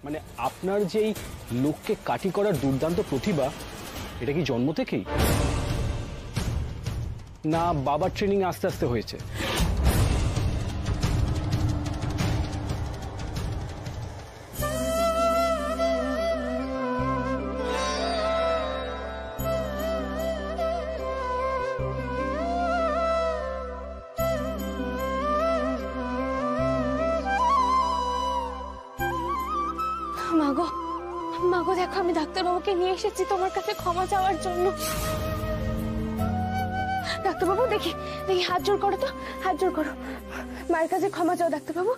মানে আপনার যে এই লোককে কাটি করার দুর্দান্ত প্রতিভা, এটা কি জন্ম থেকেই, না বাবার ট্রেনিং আস্তে আস্তে হয়েছে? মাগো মাগো, দেখো আমি ডাক্তারবাবুকে নিয়ে এসেছি তোমার কাছে ক্ষমা চাওয়ার জন্য। ডাক্তারবাবু দেখি দেখি, হাত জোর করো তো, হাত জোর করো, মায়ের কাছে ক্ষমা চাও ডাক্তারবাবু,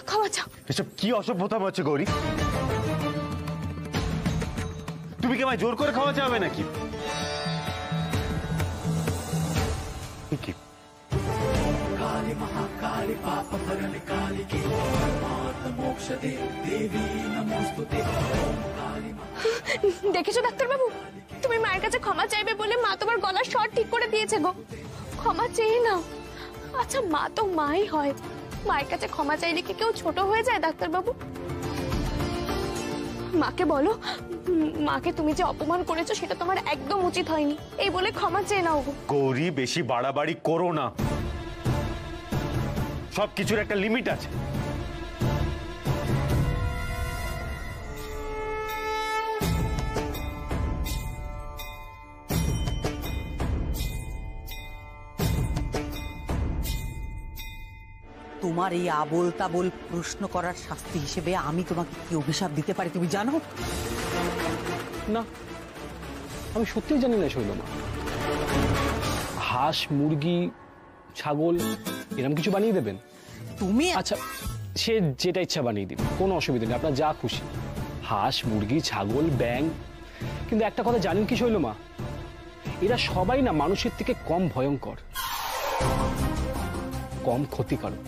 ক্ষমা চাও। এসব কি অসভ্যতা হচ্ছে গৌরী? তুমি কি আমায় জোর করে ক্ষমা চাবে নাকি? দেখেছো ডাক্তারবাবু, তুমি মায়ের কাছে ক্ষমা চাইবে বলে মা তোমার গলার স্বর ঠিক করে দিয়েছে গো। ক্ষমা চেয়ে নাও। আচ্ছা মা তো মাই হয়, মায়ের কাছে ক্ষমা চাইলে কি কেউ ছোট হয়ে যায় ডাক্তারবাবু? মাকে বলো, মাকে তুমি যে অপমান করেছো সেটা তোমার একদম উচিত হয়নি, এই বলে ক্ষমা চেয়ে নাও গো। গৌরী, বেশি বাড়াবাড়ি করো না, সবকিছুর একটা লিমিট আছে। তোমার এই আবোল তাবোল প্রশ্ন করার শাস্তি হিসেবে আমি তোমাকে কি অভিশাপ দিতে পারি তুমি জানো? না, আমি সত্যিই জানি না শৈলমা। হাঁস, মুরগি, ছাগল এরকম কিছু বানিয়ে দেবেন? তুমি আচ্ছা, সে যেটা ইচ্ছা বানিয়ে দিন, কোনো অসুবিধা নেই, আপনার যা খুশি। হাঁস, মুরগি, ছাগল, ব্যাঙ। কিন্তু একটা কথা জানেন কি শৈলমা, এরা সবাই না মানুষের থেকে কম ভয়ঙ্কর, কম ক্ষতিকারক।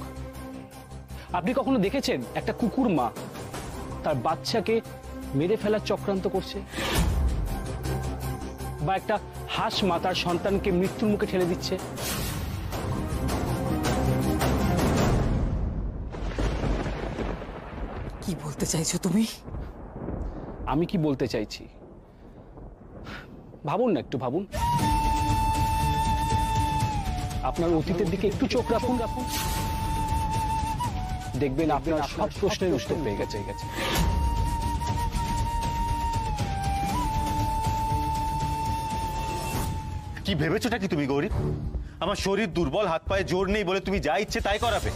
আপনি কখনো দেখেছেন একটা কুকুর মা তার বাচ্চাকে মেরে ফেলার চক্রান্ত করছে? বা একটা হাঁস মা তার সন্তানকে মৃত্যুর মুখে ঠেলে দিচ্ছে? কি বলতে চাইছো তুমি? আমি কি বলতে চাইছি ভাবুন না, একটু ভাবুন। আপনার অতীতের দিকে একটু চোখ রাখুন, দেখবেন আপনার সব প্রশ্নের উত্তর পেয়ে গেছে। কি ভেবেছোটা কি তুমি গৌরী? আমার শরীর দুর্বল, হাত পায়ে জোর নেই বলে তুমি যা ইচ্ছে তাই করাবে?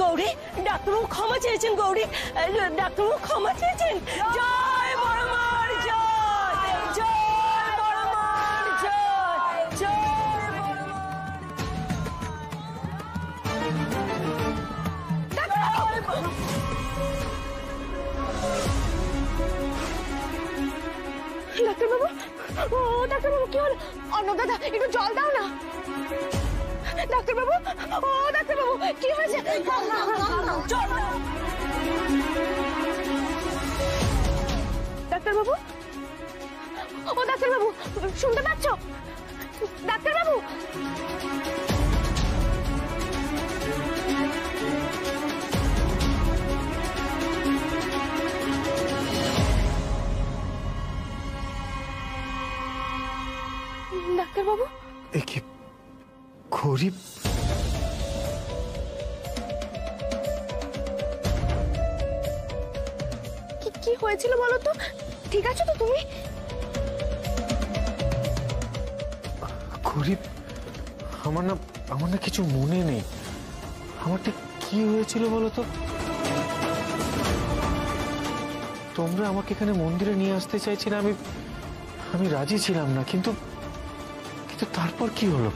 গৌরী, ডাক্তারবাবু ক্ষমা চেয়েছেন। গৌরী, ডাক্তারবাবু ক্ষমা চেয়েছেন। জয় বড় মার জয়, জয় বড় মার জয়, জয় বড় মার। ডাক্তারবাবু, ও ডাক্তারবাবু কি হলো? অন্নদাদা একটু জল দাও না। ডাক্তারবাবু, ও ডাক্তারবাবু কি হয়েছে? ডাক্তারবাবু, ও ডাক্তারবাবু শুনতে পাচ্ছ? ডাক্তারবাবু, ডাক্তারবাবু একে গৌরী, কি হয়েছিল বলো তো? ঠিক আছো তো তুমি? গৌরী, আমার না কিছু মনে নেই। আমার ঠিক কি হয়েছিল বলো তো? তোমরা আমাকে এখানে মন্দিরে নিয়ে আসতে চাইছিলে, আমি রাজি ছিলাম না, কিন্তু তারপর কি হলো?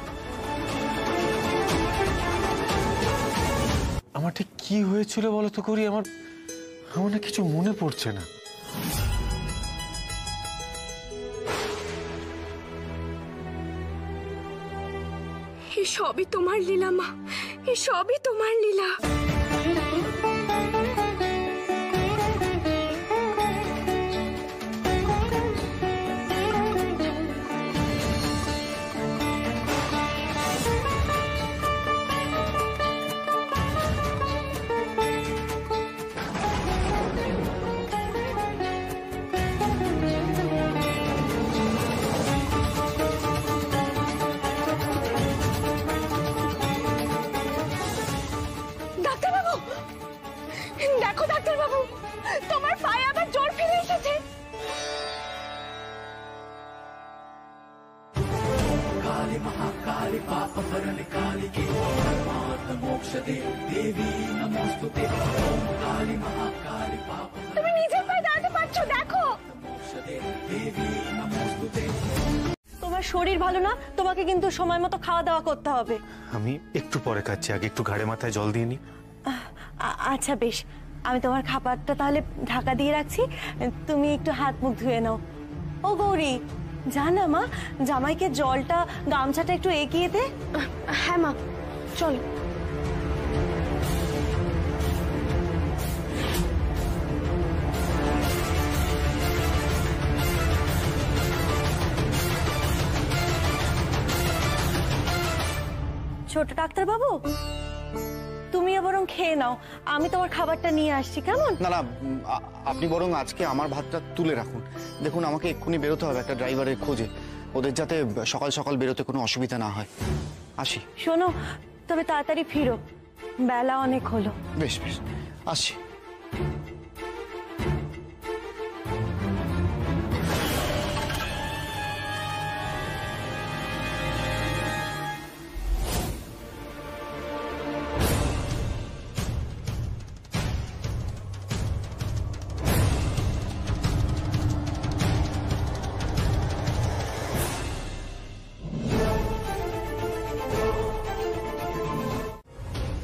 আমার ঠিক কি হয়েছিল বলো তো গৌরী? আমার না কিছু মনে পড়ছে না। এই সবই তোমার লীলা মা, এই সবই তোমার লীলা। দেখো ডাক্তারবাবু, তোমার পায়ে আবার জ্বর ফিরে এসেছে। তুমি নিজের পায়ে দাঁড়াতে পারছো, দেখো। তোমার শরীর ভালো না, তোমাকে কিন্তু সময় মতো খাওয়া দাওয়া করতে হবে। আমি একটু পরে খাচ্ছি, আগে একটু ঘাড়ে মাথায় জল দিয়ে নি। আচ্ছা বেশ, আমি তোমার খাবারটা তাহলে ঢাকা দিয়ে রাখছি, তুমি একটু হাত মুখ ধুয়ে নাও। ও গৌরী, জানা মা, জামাইকে জলটা গামছাটা একটু এগিয়ে দে। হ্যাঁ মা, চলো। ছোট ডাক্তার বাবু, তুমিও বরং খেয়ে নাও, আমি তোমার খাবারটা নিয়ে আসছি, কেমন? না না, আপনি বরং আজকে আমার ভাতটা তুলে রাখুন। দেখুন, আমাকে এক্ষুনি বেরোতে হবে একটা ড্রাইভারের খোঁজে, ওদের যাতে সকাল সকাল বেরোতে কোনো অসুবিধা না হয়। আসি। শোনো, তবে তাড়াতাড়ি ফিরো, বেলা অনেক হলো। বেশ বেশ, আসছি।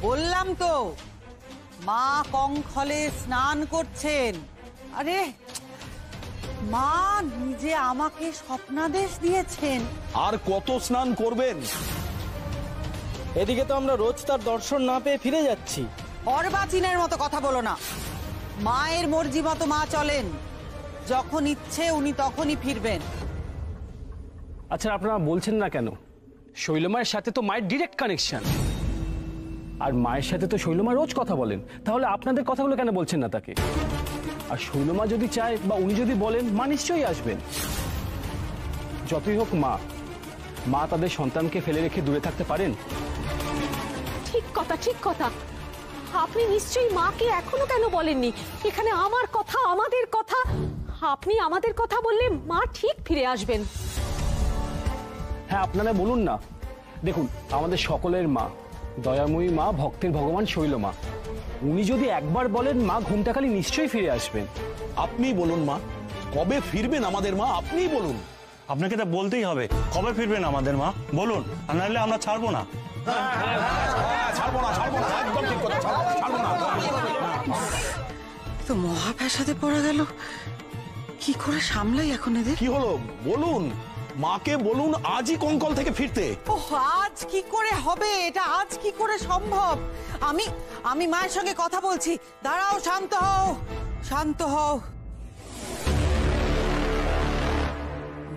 বললাম তো, মা কঙ্খলে স্নান করছেন। আরে মা নিজে আমাকে স্বপ্নাদেশ দিয়েছেন। আর কত স্নান করবেন? এদিকে তো আমরা রোজ তার দর্শন না পেয়ে ফিরে যাচ্ছি। অর্বাচীনের মতো কথা বলো না। মায়ের মর্জি মতো মা চলেন, যখন ইচ্ছে উনি তখনই ফিরবেন। আচ্ছা, আপনারা বলছেন না কেন? শৈলমায়ের সাথে তো মায়ের ডিরেক্ট কানেকশন, আর মায়ের সাথে তো শৈলমা রোজ কথা বলেন, তাহলে আপনাদের কথাগুলো কেন বলছেন না তাকে? আর শৈলমা যদি চায় বা উনি যদি বলেন, মা নিশ্চয়ই আসবেন। যতই হোক মা তাদের সন্তানকে ফেলে রেখে দূরে থাকতে পারেন? ঠিক কথা, ঠিক কথা। আপনি নিশ্চয়ই মাকে এখনো কেন বলেননি? এখানে আমার কথা, আমাদের কথা, আপনি আমাদের কথা বললে মা ঠিক ফিরে আসবেন। হ্যাঁ, আপনারা বলুন না। দেখুন, আমাদের সকলের মা, দয়াময়ী মা, ভক্তের ভগবান শৈলমা, উনি যদি একবার বলেন মা ঘুমটাকালী নিশ্চয়ই ফিরে আসবেন। আপনি বলুন মা, কবে ফিরবেন আমাদের মা? আপনিই বলুন। আপনাকে তো বলতেই হবে, কবে ফিরবেন আমাদের মা বলুন, আর নাহলে আমরা ছাড়বো না। একদম ঠিক কথা, ছাড়বো না। তো মহাপ্যাসাদে পড়া গেল, কি করে সামলাই এখন এদের? কি হলো বলুন, মাকে বলুন আজই কঙ্কল থেকে ফিরতে। ওহ, আজ কি করে হবে এটা? আজ কি করে সম্ভব? আমি মায়ের সঙ্গে কথা বলছি, দাঁড়াও, শান্ত হও, শান্ত হও।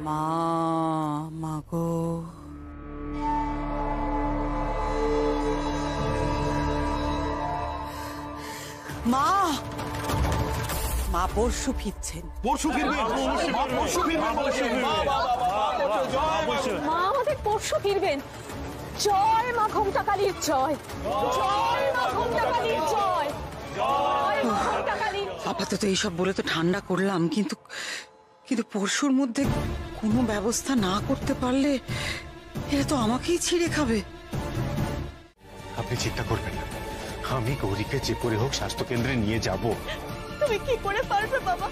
মা গো, মা পরশু ফিরছেন। পরশু ফিরবেন? পরশু ফিরবেন? মা আমাদের পরশু ফিরবেন। জয় মা ঘুমটাকালীর জয়, জয় মা ঘুমটাকালীর জয়, জয় মা ঘুমটাকালীর। আপাতত এইসব বলে তো ঠান্ডা করলাম, কিন্তু পরশুর মধ্যে কোনো ব্যবস্থা না করতে পারলে এরা তো আমাকেই ছিঁড়ে খাবে। আপনি চিন্তা করবেন না, আমি গৌরীকে যে করে হোক স্বাস্থ্য কেন্দ্রে নিয়ে যাব। তুমি কি করে পারবে বাবা?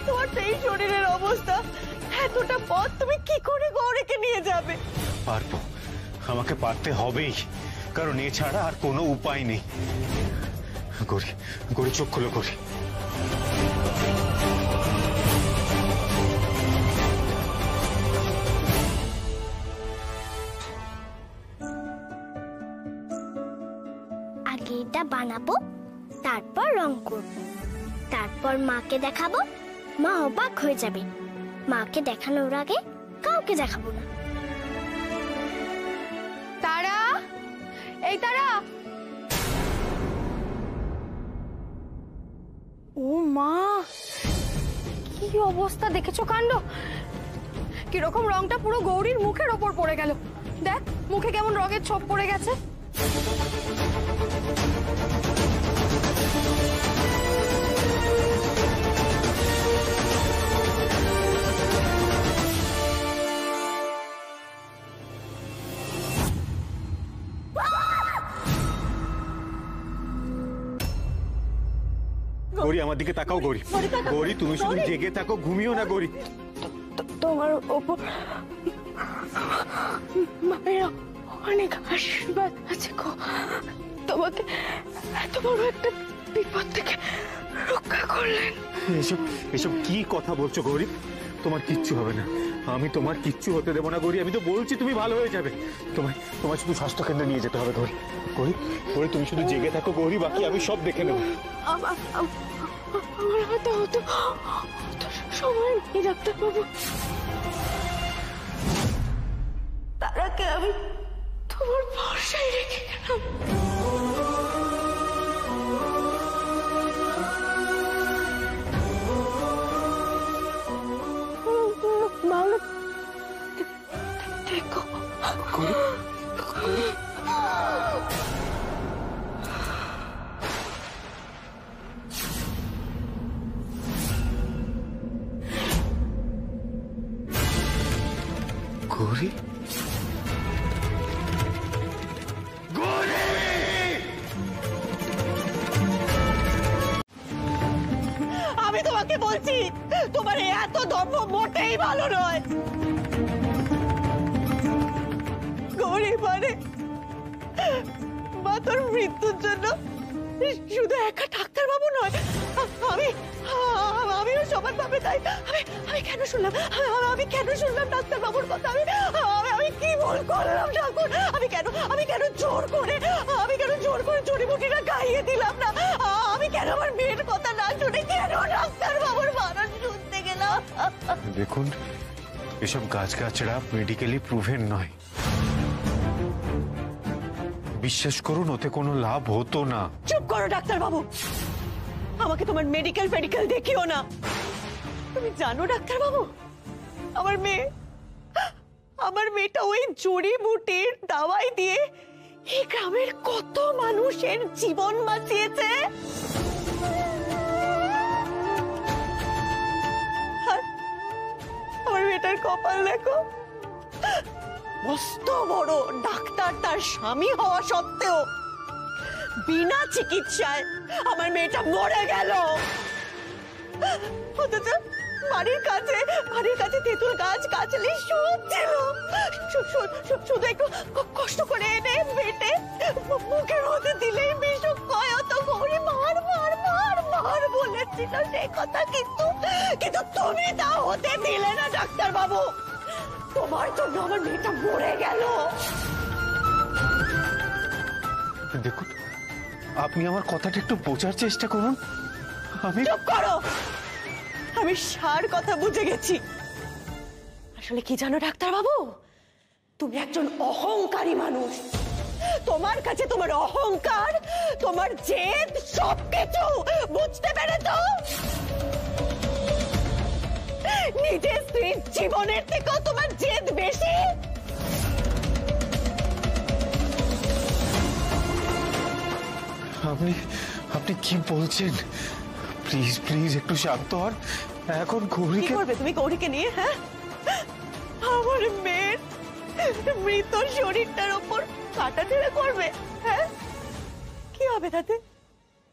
তোমার তো এই শরীরের অবস্থা, এতটা পথ তুমি কি করে গৌরীকে নিয়ে যাবে? পারবো, আমাকে পারতে হবেই, কারণ এছাড়া আর কোনো উপায় নেই। গৌরী চোখ খুলো। গৌরী, বানাবো, তারপর রং করব, তারপর মাকে দেখাবো, মা অবাক হয়ে যাবে। মাকে দেখানোর আগে কাউকে দেখাবো না। তারা, এই তারা। ও মা, কি অবস্থা দেখেছো কাণ্ড? কিরকম রংটা পুরো গৌরীর মুখের ওপর পড়ে গেল। দেখ মুখে কেমন রঙের ছোপ পড়ে গেছে। গৌরী আমার দিকে তাকাও। গৌরী, গৌরী তুমি শুধু জেগে থাকো, ঘুমিও না গৌরী। তোমার ওপর মায়ের অনেক আশীর্বাদ আছে গো। তোমাকে এত বড় একটা বিপদ থেকে রক্ষা করলেন। এসব এসব কি কথা বলছো গৌরী? তোমার কিচ্ছু হবে না, আমি তোমার কিচ্ছু হতে দেবো না গৌরী। আমি তো বলছি তুমি ভালো হয়ে যাবে। তোমার শুধু স্বাস্থ্য কেন্দ্রে নিয়ে যেতে হবে গৌরী। গৌরী, গৌরী তুমি শুধু জেগে থাকো গৌরী, বাকি আমি সব দেখে নেব। আমার হাতে হতো সময় নেই ডাক্তারবাবু। তারাকে আমি তোমার ভরসায় রেখে গেলাম। ভালো দেখো গৌরী, আমি তোমাকে বলছি, তোমার এত দম্ভ মোটেই ভালো নয়। গৌরী মানে মা তোর মৃত্যুর জন্য শুধু একা ডাক্তারবাবু নয়, আমিও সমানভাবে দায়ী। আমি কেন শুনলাম ডাক্তারবাবুর কথা? আমি কি ভুল করলাম ঠাকুর? আমি কেন জোর করে জড়িবুটিটা গাইয়ে দিলাম না? আমি কেন আমার মেয়ের কথা না শুনে কেন ডাক্তারবাবুর বারণ শুনতে গেলাম? দেখুন, এসব গাছগাছড়া মেডিকেলি প্রুভেন নয়। বিশ্বাস করুন, ওতে কোনো লাভ হতো না। চুপ করো ডাক্তারবাবু, আমাকে তোমার মেডিকেল দেখিও না। তুমি জানো ডাক্তারবাবু, আমার মেয়েটা ওই জড়িবুটির দাওয়াই দিয়ে এই গ্রামের কত মানুষের জীবন বাঁচিয়েছে। আমার মেয়েটার কপাল দেখো, মস্ত বড় ডাক্তার তার স্বামী হওয়া সত্ত্বেও বিনা চিকিৎসায় আমার মেয়েটা মরে গেল। অথচ বাড়ির কাছে তেঁতুল গাছ গাছালি সব ছিল, শুধু একটু কষ্ট করে এনে বেটে মুখের মধ্যে দিলেই বিষক কয় তো গৌরী মার বলেছিল সেই কথা। কিন্তু তুমি তা হতে দিলে না ডাক্তারবাবু। তোমার জন্য আমার মেয়েটা মরে গেল। দেখুন, আপনি আমার কথাটা একটু বোঝার চেষ্টা করুন। চুপ করো, আমি সার কথা বুঝে গেছি। আসলে কি জানো ডাক্তারবাবু, তুমি একজন অহংকারী মানুষ। তোমার কাছে তোমার অহংকার, তোমার জেদ সবকিছু, বুঝতে পেরেছো? নিজের স্ত্রীর জীবনের থেকেও তোমার জেদ বেশি। আপনি কি বলছেন? প্লিজ একটু শান্ত হন। এখন গৌরীকে কি করবে তুমি গৌরীকে নিয়ে? হ্যাঁ, আমার মেয়ের মৃত শরীরটার ওপর কাটাছেড়া করবে? হ্যাঁ, কি হবে তাতে?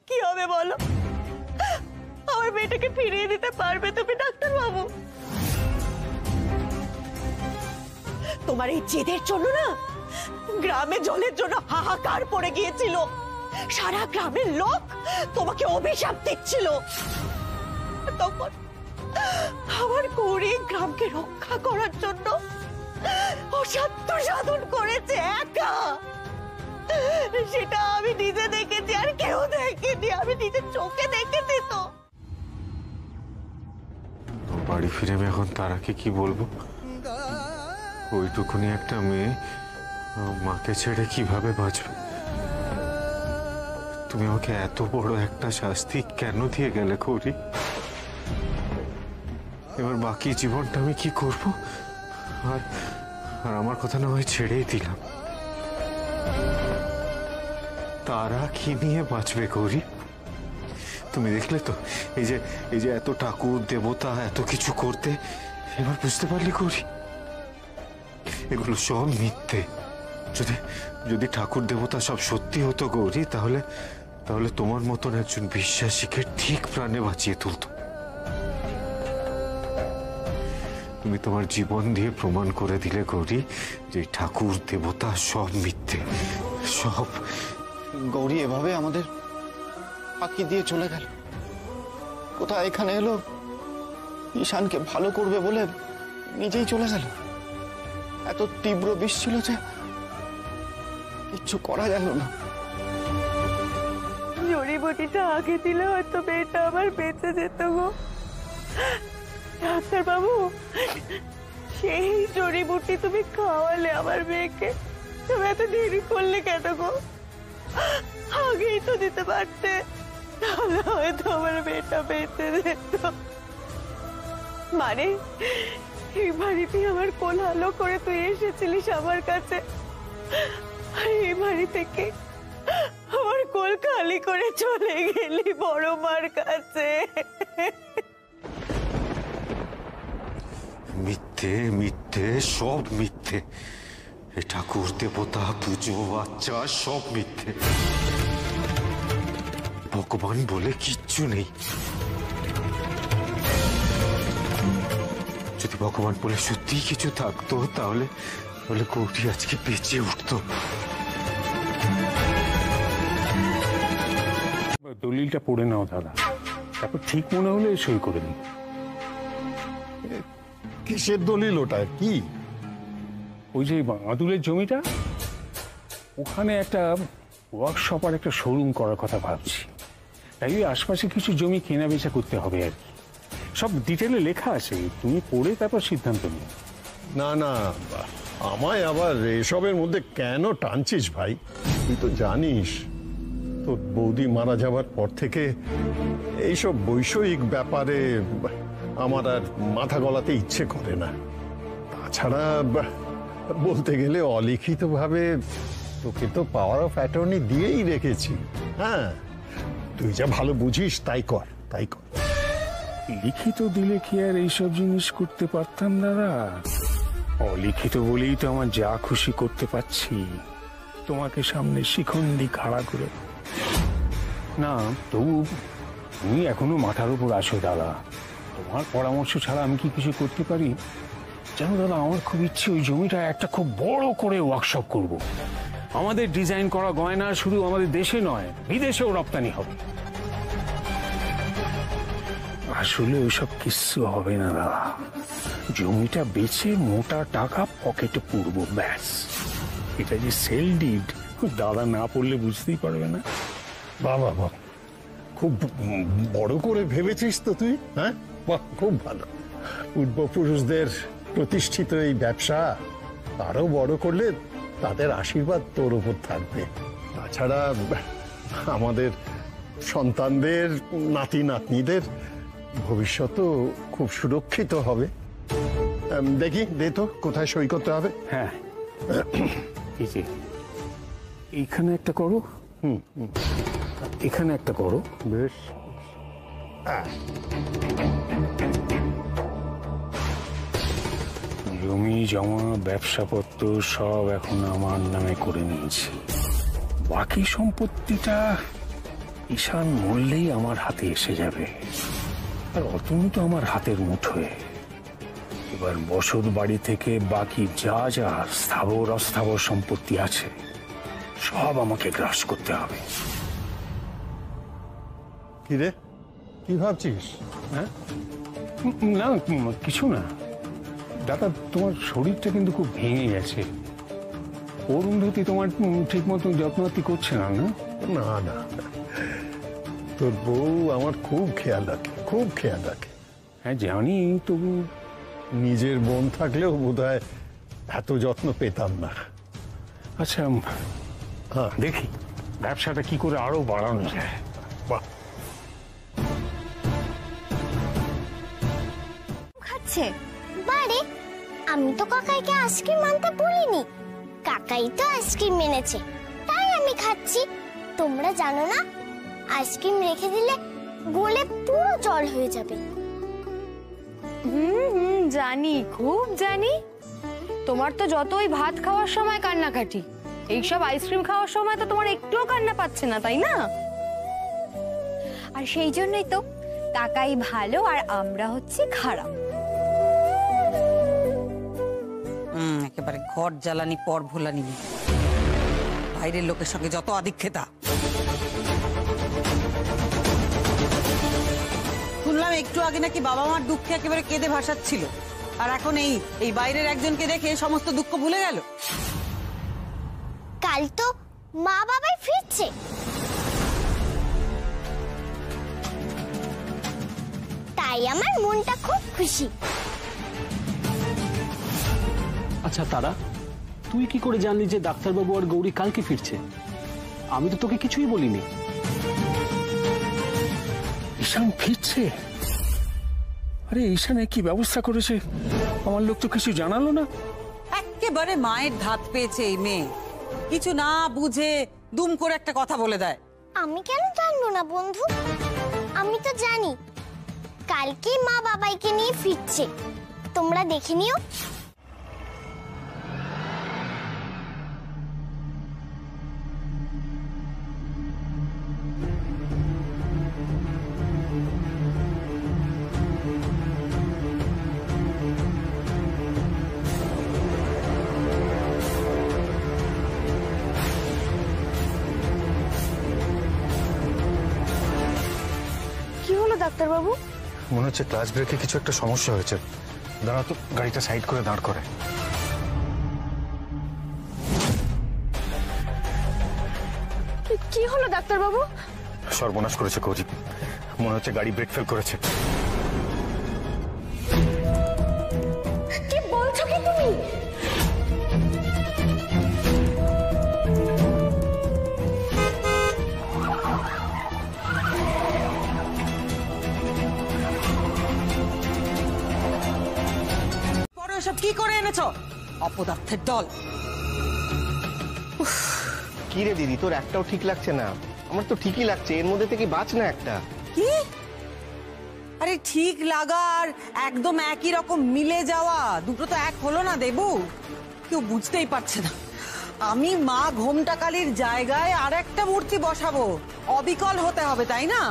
কি হবে বলো? আমার মেয়েটাকে ফিরিয়ে দিতে পারবে তুমি ডাক্তারবাবু? তোমার এই জেদের জন্য না গ্রামে জলের জন্য হাহাকার পড়ে গিয়েছিল। সারা গ্রামের লোক তোমাকে অভিশাপ দিচ্ছিল। তখন আমার গৌরী গ্রামকে রক্ষা করার জন্য অসাধ্য সাধন করেছে একা। সেটা আমি নিজে দেখেছি, আর কেউ দেখেনি, আমি নিজের চোখে দেখেছি তো। বাড়ি ফিরে আমি এখন তারাকে কি বলবো? ওইটুকুনি একটা মেয়ে মাকে ছেড়ে কিভাবে বাঁচবে? তুমি আমাকে এত বড় একটা শাস্তি কেন দিয়ে গেলে গৌরী? এবার বাকি জীবনটা আমি কি করব? আর আর আমার কথা না হয় ছেড়েই দিলাম, তারা কি নিয়ে বাঁচবে গৌরী? তুমি দেখলে তো এই যে এত ঠাকুর দেবতা এত কিছু করতে, এবার বুঝতে পারলি গৌরী এগুলো সব মিথ্যে। যদি যদি ঠাকুর দেবতা সব সত্যি হতো গৌরী, তাহলে তাহলে তোমার মতন একজন বিশ্বাসীকে ঠিক প্রাণে বাঁচিয়ে তুলত। তুমি তোমার জীবন দিয়ে প্রমাণ করে দিলে গৌরী যে ঠাকুর দেবতা সব মিথ্যে, সব। গৌরী এভাবে আমাদের ফাঁকি দিয়ে চলে গেল। কোথায় এখানে এলো, ঈশানকে ভালো করবে বলে নিজেই চলে গেল। এত তীব্র বিষ ছিল যে কিচ্ছু করা গেল না। জড়িবুটিটা আগে দিলে হয়তো মেয়েটা আবার বেঁচে যেত গো। ডাক্তার বাবু, সেই জড়িবুটি তুমি খাওয়ালে আমার মেয়েকে, তুমি এত দেরি করলে কেন গো? আগেই তো দিতে পারতে, তাহলে হয়তো আমার মেয়েটা বেঁচে যেত। মানে এই বাড়িতে আমার কোলাহল করে তুই এসেছিলিস আমার কাছে, আর এই বাড়ি থেকে আমার কোল খালি করে চলে গেলি বড় মার কাছে। মিথ্যে মিথ্যে, সব মিথ্যে। এই ঠাকুর দেবতা পুজো বাচ্চা সব মিথ্যে। ভগবান বলে কিচ্ছু নেই। যদি ভগবান বলে সত্যি কিছু থাকতো, তাহলে তাহলে গৌরী আজকে বেঁচে উঠতো। দলিলটা পড়ে নাও দাদা, তারপর ঠিক মনে হলে সই করে দিই। কিসের দলিল ওটা? কি? ওই যে আদুলের জমিটা, ওখানে একটা ওয়ার্কশপ আর একটা শোরুম করার কথা ভাবছি। তাই ওই আশপাশে কিছু জমি কেনা বেচা করতে হবে আর কি। সব ডিটেলে লেখা আছে, তুমি পড়ে তারপর সিদ্ধান্ত নিও। না না, আমায় আবার এসবের মধ্যে কেন টানছিস ভাই? তুই তো জানিস তোর বৌদি মারা যাওয়ার পর থেকে এইসব বৈষয়িক ব্যাপারে আমার আর মাথা গলাতে ইচ্ছে করে না। তাছাড়া বলতে গেলে অলিখিতভাবে তোকে তো পাওয়ার অফ অ্যাটর্নি দিয়েই রেখেছি। হ্যাঁ, তুই যা ভালো বুঝিস তাই কর, তাই কর। লিখিত দিলে কি আর এইসব জিনিস করতে পারতাম দাদা? অলিখিত বলেই তো আমার যা খুশি করতে পারছি, তোমাকে সামনে শিখন্ডি খাড়া করে। না তবু তুমি এখনো মাথার উপর আসো দাদা, তোমার পরামর্শ ছাড়া আমি কি কিছু করতে পারি? জানো দাদা, আমার খুব ইচ্ছে ওই জমিটা একটা খুব বড় করে ওয়ার্কশপ করব। আমাদের ডিজাইন করা গয়না শুধু আমাদের দেশে নয়, বিদেশেও রপ্তানি হবে। আসলে ওইসব কিছু হবে না দাদা, জমিটা বেচে মোটা টাকা পকেটে পুরবো, ব্যাস। এটা যে সেল ডিড, দাদা না পড়লে বুঝতেই পারবে না। বাবা বাবা, খুব বড় করে ভেবেছিস তো তুই। হ্যাঁ, বাহ, খুব ভালো। পূর্বপুরুষদের প্রতিষ্ঠিত এই ব্যবসা আরো বড় করলে তাদের আশীর্বাদ তোর উপর থাকবে। তাছাড়া আমাদের সন্তানদের, নাতি নাতনিদের ভবিষ্যৎও খুব সুরক্ষিত হবে। দেখি দে তো কোথায় সই করতে হবে। হ্যাঁ, এই যে এইখানে একটা করো, এখানে একটা করো, বেশ। জমি জমা ব্যবসাপত্র সব এখন আমার নামে করে নিয়েছি। বাকি সম্পত্তিটা ঈশান মরলেই আমার হাতে এসে যাবে, আর অতনু তো আমার হাতের মুঠোয়। এবার বসত বাড়ি থেকে বাকি যা যা স্থাবর অস্থাবর সম্পত্তি আছে সব আমাকে গ্রাস করতে হবে। কি রে, কি ভাবছিস? হ্যাঁ, না কিছু না দাদা, তোমার শরীরটা কিন্তু খুব ভেঙে গেছে। অরুন্ধতী তোমার ঠিক মতন যত্নআত্তি করছে না? না না না, তোর বউ আমার খুব খেয়াল রাখে, খুব খেয়াল রাখে। হ্যাঁ জানি, তবু নিজের বোন থাকলেও বোধহয় এত যত্ন পেতাম না। আচ্ছা হ্যাঁ, দেখি ব্যবসাটা কি করে আরো বাড়ানো যায়। বাহ, খাচ্ছে বারে, আমি তো কাকাইকে আইসক্রিম আনতে বলিনি, কাকাই তো আইসক্রিম এনেছে, তাই আমি খাচ্ছি। তোমরা জানো না, আইসক্রিম রেখে দিলে গলে পুরো জল হয়ে যাবে। জানি, খুব জানি। তোমার তো যতই ভাত খাওয়ার সময় কান্নাকাটি, এইসব আইসক্রিম খাওয়ার সময় তো তোমার একটুও কান্না পাচ্ছে না, তাই না? আর সেই জন্যই তো কাকাই ভালো আর আমরা হচ্ছে খারাপ। একেবারে ঘর জ্বালানি পর ভোলানি, বাইরের লোকের সঙ্গে যত আদিক্ষেতা। শুনলাম একটু আগে নাকি বাবা মার দুঃখে একেবারে কেঁদে ভাসাচ্ছিল, আর এখন এই বাইরের একজনকে দেখে সমস্ত দুঃখ ভুলে গেল। কাল তো মা বাবাই ফিরছে, তাই আমার মনটা খুব খুশি। আচ্ছা তারা, তুই কি করে জানলি যে ডাক্তারবাবু আর গৌরী কালকে ফিরছে? আমি তো তোকে কিছুই বলিনি। ঈশান ফিরছে? আরে ঈশানে কি ব্যবস্থা করেছে আমার লোক তো কিছু জানালো না। একেবারে মায়ের ধাত পেয়েছে এই মেয়ে, কিছু না বুঝে দুম করে একটা কথা বলে দেয়। আমি কেন জানবো না বন্ধু, আমি তো জানি কালকে মা বাবাইকে নিয়ে ফিরছে, তোমরা দেখে নিও। কি হলো ডাক্তারবাবু? মনে হচ্ছে ক্লাচ ব্রেকে কিছু একটা সমস্যা হয়েছে। দাঁড়া তো, গাড়িটা সাইড করে দাঁড় করে। কি হলো ডাক্তারবাবু? সর্বনাশ করেছে গৌরী, মনে হচ্ছে গাড়ি ব্রেক ফেল করেছে। কি বলছো কি তুমি? পরে সব কি করে এনেছো? অপদার্থের দল। কি রে দিদি, তোর একটাও ঠিক লাগছে না? আমার তো ঠিকই লাগছে, এর মধ্যে থেকে বাঁচ না একটা। কি? আরে ঠিক লাগার একদম একই রকম মিলে যাওয়া দুটো তো এক হলো না দেবু। কেউ বুঝতেই পারছে না, আমি মা ঘোমটাকালীর জায়গায় আর একটা মূর্তি বসাবো, অবিকল হতে হবে, তাই না?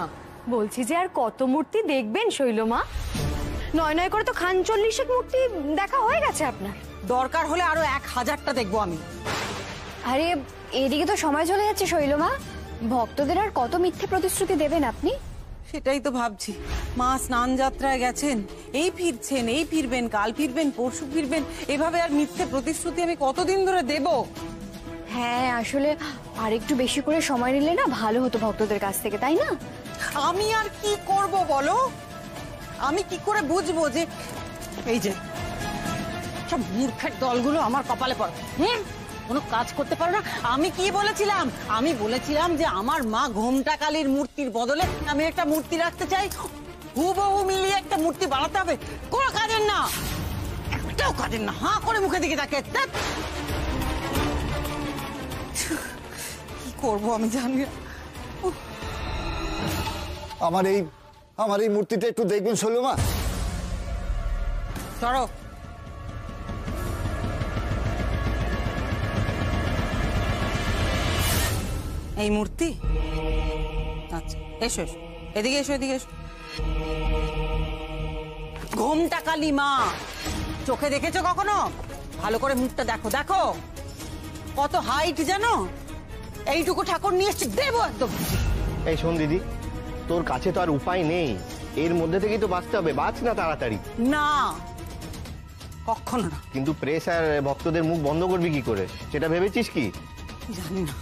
বলছি যে আর কত মূর্তি দেখবেন শৈলমা? নয় নয় করে তো ৪৫ মূর্তি দেখা হয়ে গেছে আপনার। দরকার হলে আরো ১০০০টা দেখবো আমি। আরে এদিকে তো সময় চলে যাচ্ছে শৈলমা, ভক্তদের আর কত মিথ্যে প্রতিশ্রুতি দেবেন আপনি? সেটাই তো ভাবছি। মা স্নান যাত্রায় গেছেন, এই ফিরছেন, এই ফিরবেন, কাল ফিরবেন, পরশু ফিরবেন, এভাবে আর মিথ্যে প্রতিশ্রুতি আমি কতদিন ধরে দেব? হ্যাঁ আসলে আর একটু বেশি করে সময় নিলে না ভালো হতো ভক্তদের কাছ থেকে, তাই না? আমি আর কি করব বলো? আমি কি করে বুঝবো যে এই যে সব মূর্খের দলগুলো আমার কপালে পড়ে, কোনো কাজ করতে পারো না? আমি কি বলেছিলাম? আমি বলেছিলাম যে আমার মা ঘোমটাকালীর মূর্তির বদলে আমি একটা মূর্তি রাখতে চাই, হুবহু মিলিয়ে একটা মূর্তি বানাতে হবে। কোনো কাজের না, একটাও কাজের না, হাঁ করে মুখে দিকে তাকে। কি করবো আমি জানি না। আমার এই মূর্তিটা একটু দেখবেন শৈলমা? সরো। এই মূর্তি? আচ্ছা এসো এসো, এদিকে এসো, এদিকে এসো। ঘোমটাকালী মা চোখে দেখেছো কখনো? ভালো করে মুখটা দেখো, দেখো কত হাইট জানো? এইটুকু ঠাকুর নিয়ে এসছি, দেবো একদম। এই শোন দিদি, তোর কাছে তো আর উপায় নেই, এর মধ্যে থেকেই তো বাঁচতে হবে, বাঁচ না তাড়াতাড়ি। না, কখনো না। কিন্তু প্রেস আর ভক্তদের মুখ বন্ধ করবি কি করে, সেটা ভেবেছিস কি? জানি না,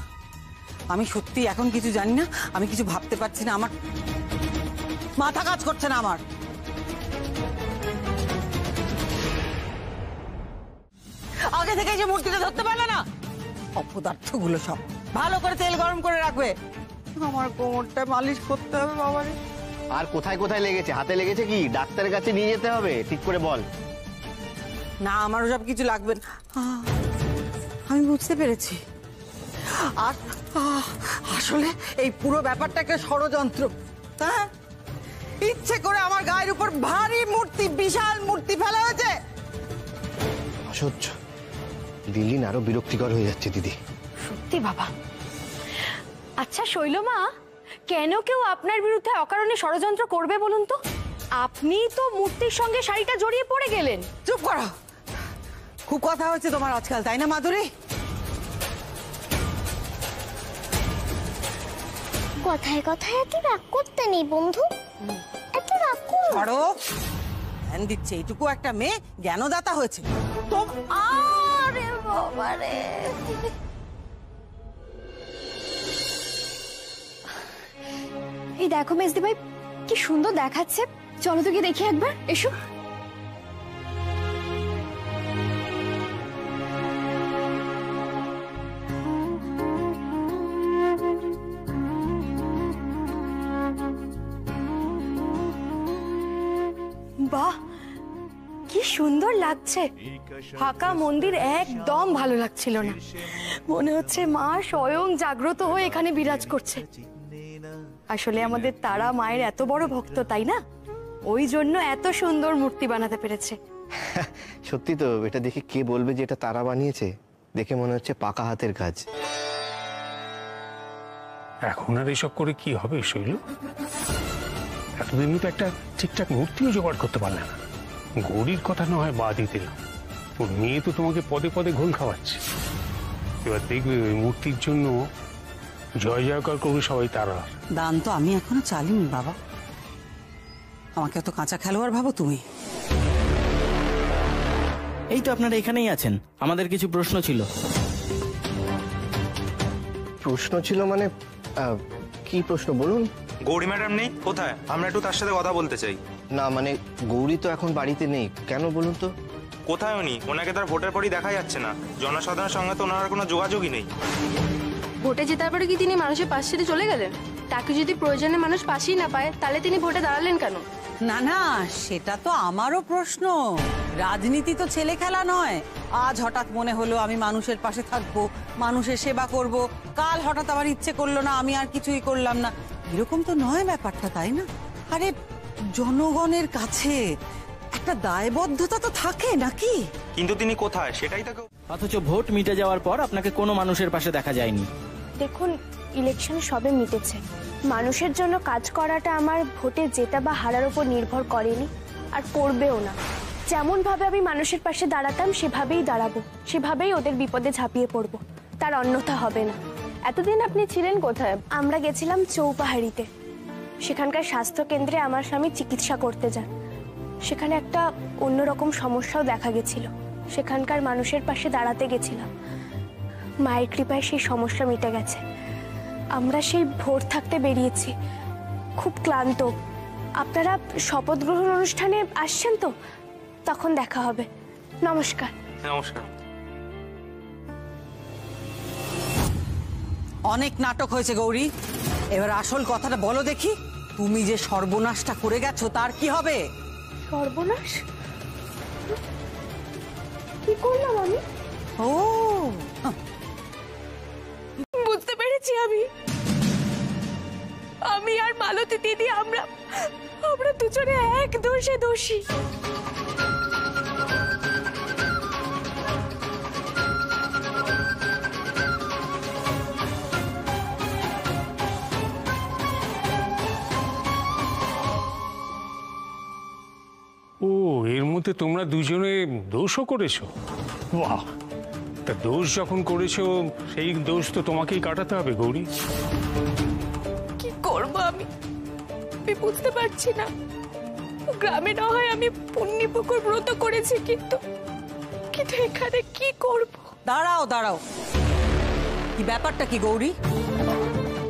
আমি সত্যি এখন কিছু জানি না, আমি কিছু ভাবতে পারছি না, আমার মাথা কাজ করছে না আমার। আগে থেকে যে মূর্তিটা ধরতে পারলে না, অপদার্থগুলো সব ভালো করে তেল গরম করে রাখবে। আমার কোমরটা মালিশ করতে হবে বাবারে। আর কোথায় কোথায় লেগেছে? হাতে লেগেছে কি? ডাক্তারের কাছে নিয়ে যেতে হবে, ঠিক করে বল। না, আমার সব কিছু লাগবে না, আমি বুঝতে পেরেছি। আর আসলে এই পুরো ব্যাপারটা একটা ষড়যন্ত্র। হ্যাঁ, ইচ্ছে করে আমার গায়ের উপর ভারী মূর্তি, বিশাল মূর্তি ফেলা হয়েছে। অসহ্য, দিন দিন আরো বিরক্তিকর হয়ে যাচ্ছে দিদি। সত্যি বাবা। আচ্ছা শৈলমা, কেন কেউ আপনার বিরুদ্ধে অকারণে ষড়যন্ত্র করবে বলুন তো? আপনি তো মূর্তির সঙ্গে শাড়িটা জড়িয়ে পড়ে গেলেন। চুপ করো, খুব কথা হচ্ছে তোমার আজকাল, তাই না মাধুরী? কথায় কথায় এত রাগ করতে নেই বন্ধু, এত রাগ করো। করো, জ্ঞান দিচ্ছে, এইটুকু একটা মেয়ে জ্ঞানদাতা হয়েছে। আরে বাবারে, এই দেখো মেজদি ভাই, কি সুন্দর দেখাচ্ছে। চলো তো গিয়ে দেখি একবার, এসো। বাহ, কি সুন্দর লাগছে। ফাঁকা মন্দির একদম ভালো লাগছিল না, মনে হচ্ছে মা স্বয়ং জাগ্রত হয়ে এখানে বিরাজ করছে। আসলে আমাদের তারা মায়ের এত বড় ভক্ত, তাই না? ওই জন্য এত সুন্দর মূর্তি বানাতে পেরেছে। সত্যি তো, এটা দেখে কে বলবে যে এটা তারা বানিয়েছে? দেখে মনে হচ্ছে পাকা হাতের কাজ। এখন আর এসব করে কি হবে শৈল? এতদিনই তো একটা ঠিকঠাক মূর্তিও জোগাড় করতে পারলে না। গৌরীর কথা না হয় বাদই দিলাম, তোর মেয়ে তো তোমাকে পদে পদে ঘোল খাওয়াচ্ছে। এবার দেখবে ওই মূর্তির জন্য জয় জয়কার করবে সবাই তারা। দান তো আমি এখনো চালিনি বাবা, আমাকে এত কাঁচা খেলোয়াড় ভাবো তুমি? এই তো আপনারা এখানেই আছেন, আমাদের কিছু প্রশ্ন ছিল। প্রশ্ন ছিল মানে কি প্রশ্ন বলুন? গৌরী ম্যাডাম নেই, কোথায়? আমরা একটু তার সাথে কথা বলতে চাই। না মানে গৌরী তো এখন বাড়িতে নেই, কেন বলুন তো? কোথায় উনি? ওনাকে তার ভোটের পরই দেখা যাচ্ছে না, জনসাধারণের সঙ্গে তো ওনার কোনো যোগাযোগই নেই। ভোটে জেতার পরে কি তিনি মানুষের পাশ ছেড়ে চলে গেলেন? তাকে যদি প্রয়োজনে মানুষ পাশেই না পায়, তাহলে তিনি ভোটে দাঁড়ালেন কেন? না না, সেটা তো আমারও প্রশ্ন। রাজনীতি তো ছেলে খেলা নয়। আজ হঠাৎ মনে হলো আমি মানুষের পাশে থাকবো, মানুষের সেবা করব, কাল হঠাৎ আমার ইচ্ছে করলো না, আমি আর কিছুই করলাম না। এরকম তো নয় ব্যাপারটা, তাই না? আরে জনগণের কাছে একটা দায়বদ্ধতা তো থাকে নাকি? কিন্তু তিনি কোথায় সেটাই তো। অথচ ভোট মিটে যাওয়ার পর আপনাকে কোনো মানুষের পাশে দেখা যায়নি। দেখুন, ইলেকশন সবে মিটেছে। মানুষের জন্য কাজ করাটা আমার ভোটে জেতা বা হারার উপর নির্ভর করেনি, আর করবেও না। যেমন ভাবে আমি মানুষের পাশে দাঁড়াতাম সেভাবেই দাঁড়াবো, সেভাবেই ওদের বিপদে ঝাঁপিয়ে পড়বো, তার অন্যথা হবে না। এতদিন আপনি ছিলেন কোথায়? আমরা গেছিলাম চৌপাহাড়িতে। সেখানকার স্বাস্থ্য কেন্দ্রে আমার স্বামী চিকিৎসা করতে যান। সেখানে একটা অন্যরকম সমস্যাও দেখা গেছিল, সেখানকার মানুষের পাশে দাঁড়াতে গেছিলাম। মায়ের কৃপায় সেই সমস্যা মিটে গেছে। আমরা সেই ভোর থাকতে বেরিয়েছি, খুব ক্লান্ত। আপনারা শপথ গ্রহণ অনুষ্ঠানে আসছেন তো? তখন দেখা হবে। নমস্কার। নমস্কার। অনেক নাটক হয়েছে গৌরী, এবার আসল কথাটা বলো দেখি। তুমি যে সর্বনাশটা করে গেছো তার কি হবে? সর্বনাশ? কি করলাম আমি? ও, বুঝতে পেরেছি। আমি আর মালতী দিদি আমরা দুজনে এক দোষে দোষী। ও, এর মধ্যে তোমরা দুজনে দোষও করেছো? বাহ, তা দোষ যখন করেছো সেই দোষ তো তোমাকেই কাটাতে হবে গৌরী। কি করব আমি বুঝতে পারছি না। গ্রামে না হয় আমি পুণ্যপুকুর ব্রত করেছি, কিন্তু কিন্তু এখানে কি করব? দাঁড়াও দাঁড়াও, কি ব্যাপারটা কি গৌরী?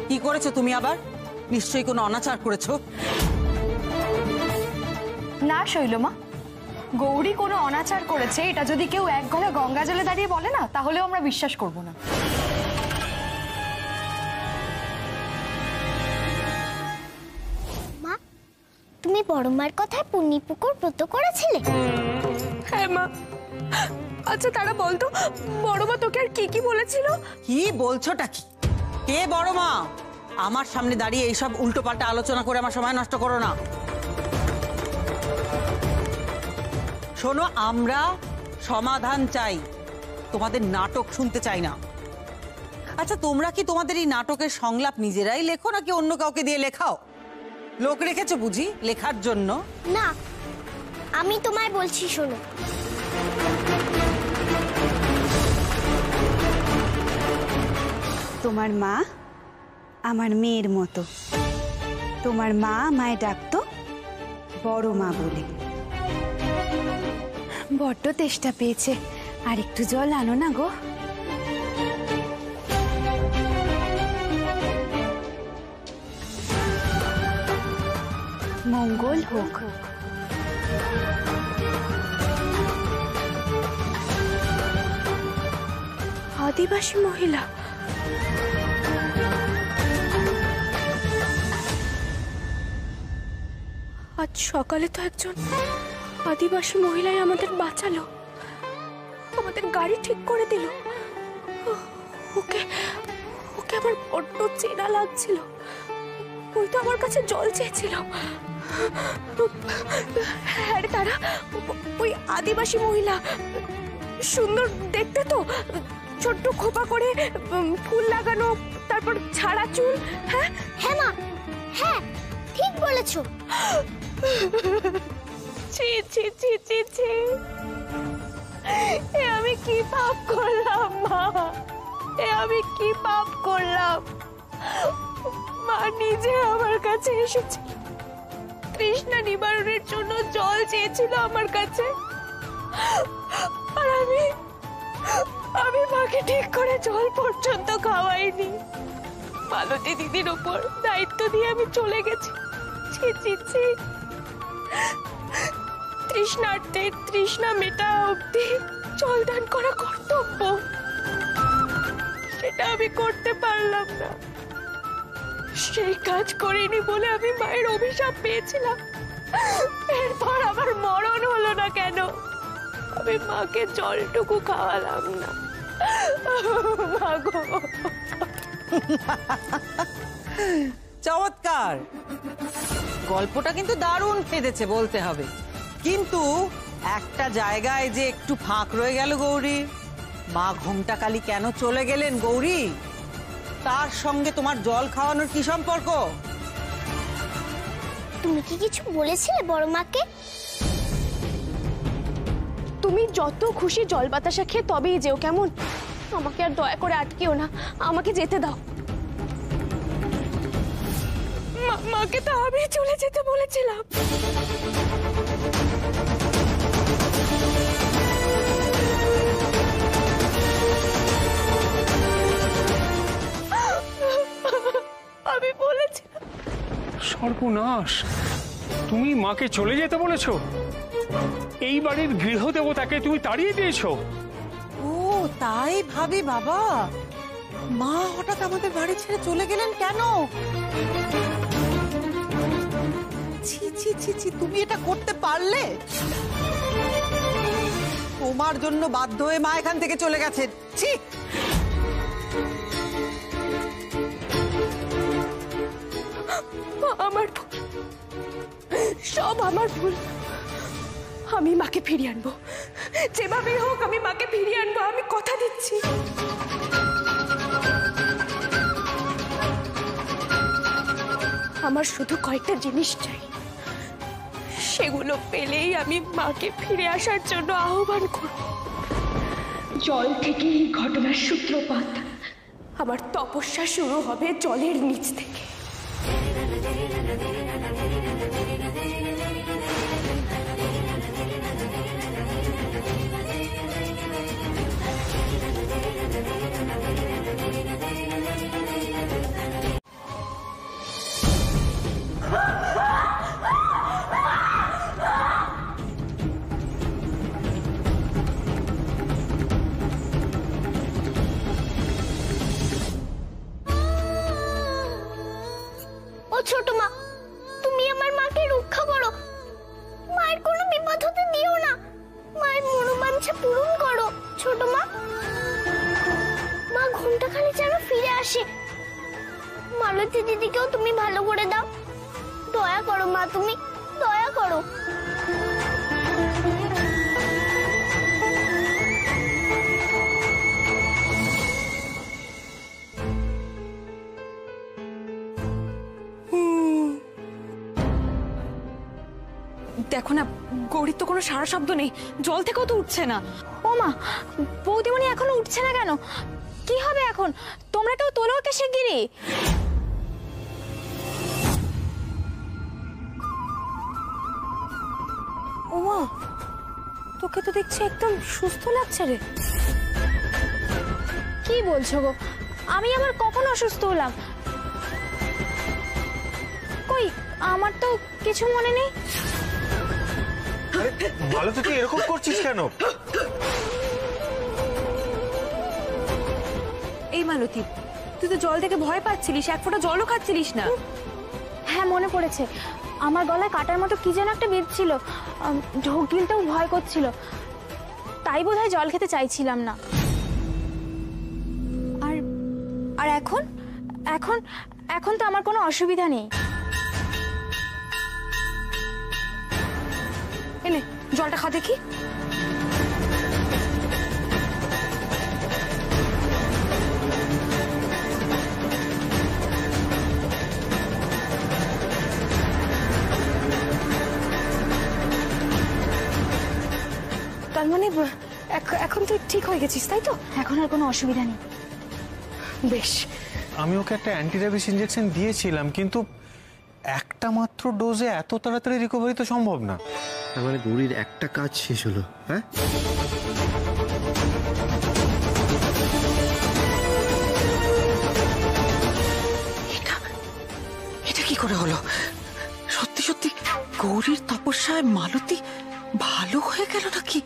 কি করেছো তুমি আবার? নিশ্চয়ই কোনো অনাচার করেছো। না শৈলমা, গৌরী কোনো অনাচার করেছে এটা যদি কেউ এক গলা গঙ্গা জলে দাঁড়িয়ে বলে না, তাহলেও আমরা বিশ্বাস করব না। মা, তুমি বড় মার কথায় পুণ্যি পুকুর ব্রত করেছিলে? হ্যাঁ মা। আচ্ছা তারা বলতো, বড় মা তোকে আর কি কি বলেছিল? কি বলছোটা কি? কে বড় মা? আমার সামনে দাঁড়িয়ে এইসব উল্টোপাল্টা আলোচনা করে আমার সময় নষ্ট করো না। শোনো, আমরা সমাধান চাই, তোমাদের নাটক শুনতে চাই না। আচ্ছা তোমরা কি তোমাদের এই নাটকের সংলাপ নিজেরাই লেখো নাকি অন্য কাউকে দিয়ে লেখাও? লোক রেখেছো বুঝি লেখার জন্য? না, আমি তোমায় বলছি শোনো। তোমার মা আমার মেয়ের মতো। তোমার মা আমায় ডাকতো বড় মা বলে। বড্ড তেষ্টা পেয়েছে, আর একটু জল আনো না গো। মঙ্গল হোক। আদিবাসী মহিলা, আজ সকালে তো একজন আদিবাসী মহিলাই আমাদের বাঁচালো, আমাদের গাড়ি ঠিক করে দিল। ওকে ওকে আমার বড্ড চেনা লাগছিল। ওই তো আমার কাছে জল চেয়েছিল। হ্যাঁ রে তারা, ওই আদিবাসী মহিলা, সুন্দর দেখতে তো, ছোট্ট খোপা করে ফুল লাগানো, তারপর ছাড়া চুল। হ্যাঁ হ্যাঁ মা, হ্যাঁ ঠিক বলেছো। ছি ছি ছি ছি ছি, এ আমি কি পাপ করলাম মা? এ আমি কি পাপ করলাম? মা নিজে আমার কাছে এসেছিল, তৃষ্ণা নিবারণের জন্য জল চেয়েছিল আমার কাছে, আর আমি মাকে ঠিক করে জল পর্যন্ত খাওয়াইনি। মালতী দিদির উপর দায়িত্ব দিয়ে আমি চলে গেছি। ছি ছি ছি, তৃষ্ণার্তের তৃষ্ণা মেটা অবধি জল দান করা কর্তব্য, সেটা আমি করতে পারলাম না। সেই কাজ করিনি বলে আমি মায়ের অভিশাপ পেয়েছিলাম। এরপর আমার মরণ হলো না কেন? আমি মাকে জলটুকু খাওয়ালাম না। মা গো, চমৎকার গল্পটা কিন্তু দারুণ ফেঁদেছে বলতে হবে, কিন্তু একটা জায়গায় যে একটু ফাঁক রয়ে গেল গৌরী। মা ঘুমটা কালী কেন চলে গেলেন গৌরী? তার সঙ্গে তোমার জল খাওয়ানোর কি সম্পর্ক? তুমি কি কিছু বলেছিলে বড় মাকে? তুমি যত খুশি জল বাতাসা খেয়ে তবেই যেও, কেমন? আমাকে আর দয়া করে আটকেও না, আমাকে যেতে দাও। মাকে তো আমি চলে যেতে বলেছিলাম। আমি বলেছিলাম। সর্বনাশ, তুমি মাকে চলে যেতে বলেছো? এই বাড়ির গৃহদেবতাকে তুমি তাড়িয়ে দিয়েছো? ও তাই ভাবি বাবা, মা হঠাৎ আমাদের বাড়ি ছেড়ে চলে গেলেন কেন? ছি ছি ছি ছি, তুমি এটা করতে পারলে? তোমার জন্য বাধ্য হয়ে মা এখান থেকে চলে গেছেন। ছি, আমার ভুল, সব আমার ভুল। আমি মাকে ফিরিয়ে আনবো, যেভাবে হোক আমি মাকে ফিরিয়ে আনবো, আমি কথা দিচ্ছি। আমার শুধু কয়েকটা জিনিস চাই, সেগুলো পেলেই আমি মাকে ফিরে আসার জন্য আহ্বান করব। জল থেকে এই ঘটনার সূত্রপাত, আমার তপস্যা শুরু হবে জলের নিচ থেকে। ভালোবাসে। মালতী দিদিকেও তুমি ভালো করে দাও, দয়া করো মা, তুমি দয়া করো। দেখো না, গৌরীর তো কোনো সারা শব্দ নেই, জল থেকেও তো উঠছে না। ও মা, বৌদিমণি এখনো উঠছে না কেন? কি হবে এখন? তোমরা কেউ তোলো ওকে শিগগিরই। ও মা, তোকে তো দেখছি একদম সুস্থ লাগছে রে। কি বলছো গো? আমি আবার কখন অসুস্থ হলাম? কই, আমার তো কিছু মনে নেই। ভালো তো, তুই এরকম করছিস কেন? এই মালতী, তুই তো জল থেকে ভয় পাচ্ছিলিস, এক ফোঁটা জলও খাচ্ছিলিস না। হ্যাঁ মনে পড়েছে, আমার গলায় কাটার মতো কি যেন একটা বিঁধছিল, ঢোক গিলতেও ভয় করছিল, তাই বোধহয় জল খেতে চাইছিলাম না। আর আর এখন এখন এখন তো আমার কোনো অসুবিধা নেই। এনে জলটা খা দেখি। তার মানে এখন তুই ঠিক হয়ে গেছিস, তাই তো? এখন আর কোনো অসুবিধা নেই। বেশ। আমি ওকে একটা অ্যান্টিরাবিস ইনজেকশন দিয়েছিলাম, কিন্তু একটা মাত্র ডোজে এত তাড়াতাড়ি রিকভারি তো সম্ভব না। তার মানে গৌরীর একটা কাজ শেষ হলো। হ্যাঁ, এটা কি করে হলো? সত্যি সত্যি গৌরীর তপস্যায় মালতী ভালো হয়ে গেল নাকি?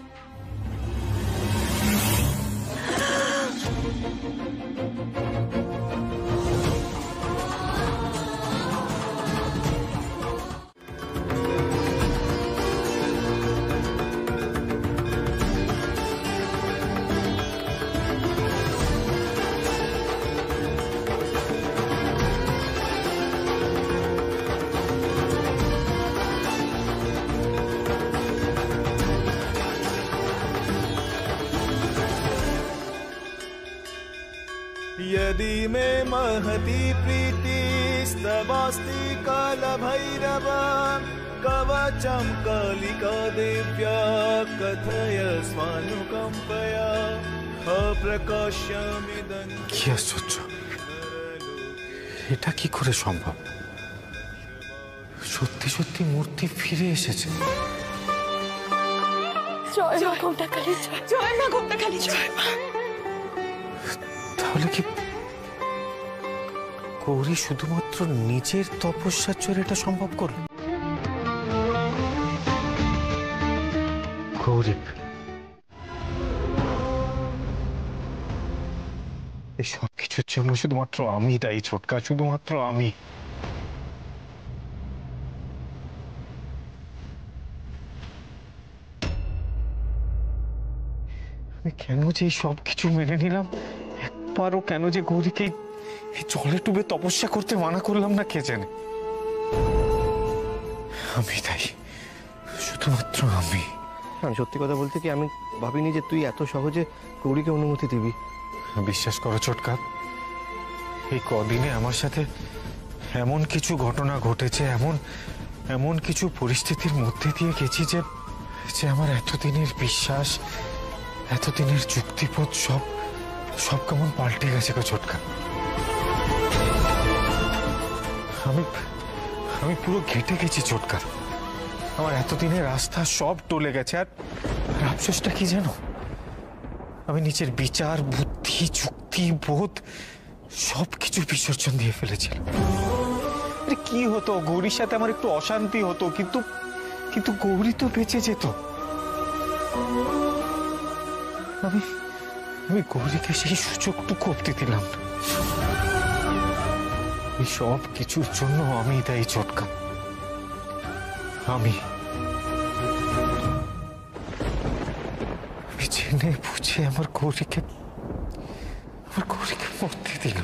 यदि मे महती प्रीतिस्तवास्ति कालभैरव कवचं कालिका देव्या कथय स्वानुकम्पया अप्रकाश्यमिदं। কি আশ্চর্য, এটা কি করে সম্ভব? সত্যি সত্যি মূর্তি ফিরে এসেছে। জয় মা ঘণ্টাকালী, জয় মা ঘণ্টাকালী, জয় মা। তাহলে কি গৌরী শুধুমাত্র নিজের তপস্যার জোরে এটা সম্ভব করল? গৌরী, এই সব কিছুর জন্য শুধুমাত্র আমি দায়ী ছোটকা, শুধুমাত্র আমি। আমি কেন যে সব কিছু মেনে নিলাম, একবারও কেন যে গৌরীকে জলে ডুবে তপস্যা করতে মানা করলাম না কে জানে। আমি তাই, শুধুমাত্র আমি। আমি সত্যি কথা বলতে কি, আমি ভাবিনি যে তুই এত সহজে গৌরীকে অনুমতি দিবি। বিশ্বাস করো ছোটকা, এই কদিনে আমার সাথে এমন কিছু ঘটনা ঘটেছে, এমন কিছু পরিস্থিতির মধ্যে দিয়ে গেছি যে আমার এতদিনের বিশ্বাস, এতদিনের যুক্তিপথ সব কেমন পাল্টে গেছে গো ছোটকা। আমি পুরো ঘেটে গেছি ছোটকা। আমার এতদিনের আস্থা সব টলে গেছে। আর আফসোসটা কি জানো, আমি নিজের বিচার, বুদ্ধি, যুক্তি, বোধ সবকিছু বিসর্জন দিয়ে ফেলেছিলাম। কি হতো, গৌরীর সাথে আমার একটু অশান্তি হতো, কিন্তু গৌরী তো বেঁচে যেত। আমি গৌরীকে সেই সুযোগটুকু অব্দি দিলাম না। এই সব কিছুর জন্য আমি দায়ী ছোটকা। আমি জেনে বুঝে আমার গৌরীকে আমার গৌরীকে মরতে দিল।